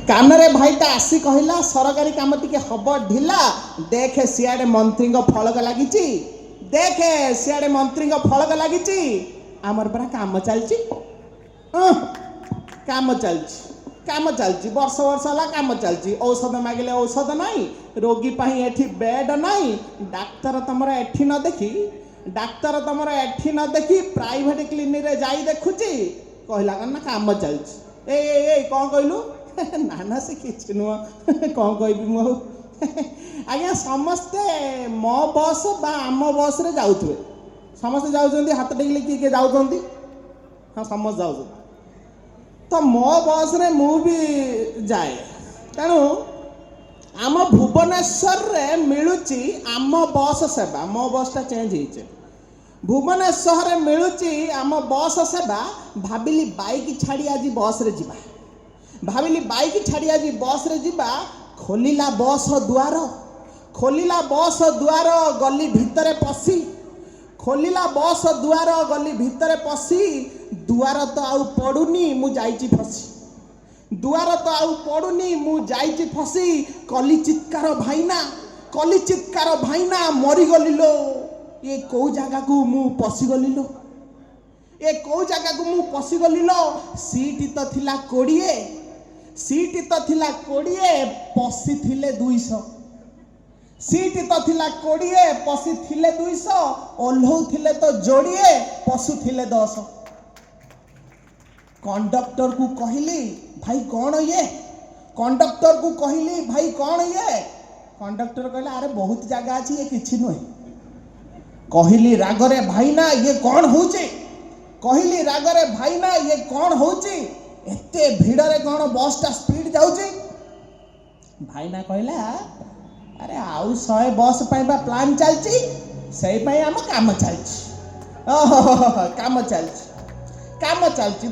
कानरे भाईटा आसी कहला सरकारी काम टिके हब ढिला देखे सियाड़े मंत्री फलक लगी देखे सियाड़े मंत्री फलक लगी आमर परा काम चलची काम चलची वर्ष वर्ष है काम चलची औषध मागिले औषध नाई रोगी पाई एठी बेड नाई डाक्तर तुम एठी न देखी प्राइवेट क्लिनिक रे जाई देखुची कहला ना काम चलची ए कौन कहलु ना ना से किसी नुह कौन कहबी मु आज्ञा समस्ते मो बस बा आम बस रे जाउथबे समस्ते जाउछंती हाथ टेकले किए जाउछंती हाँ समस्त जाउछ तो मो बस रे मु भी जाए तेणु आम भुवनेश्वर रे मिलुची आम बस सेवा मो बसटा चेंज होइछे भुवनेश्वर रे मिलुची आम बस सेवा भाविली बाइक छाड़ी आज बस रे जीवा भाविली बाइक छाड़ी आज बस रे जीवा खोलिला बस दुआर गली भितरे पसी खोलिला बस दुआर गली भितरे पसी दुआर तो आउ पड़ुनी मु जाइची फसी दुआर तो आउ पड़ुनी मु जाइची फसी कली चित्कार भाईना मरी गलिलो ये कौ जगह को मु पसी गलिलो ए कौ जगह को मु पसी गलिलो सीट तो थिला 20 पसी थिले 200 सीट तो थिला 20 पसी थिले 200 ओल्हौ थिले तो जोड़िए पशु थिले 10 कंडक्टर को कहली भाई कौन ये कंडक्टर कहला अरे बहुत जगह अच्छी ये किछि नुहे कहली रागरे भाईना ये कौन होची एते भिड़े कौन बसटा स्पीड जाऊची भाईना कहला अरे आउ 100 बस पाइबा प्लान चलची सही पाई हम काम चलची काम चलची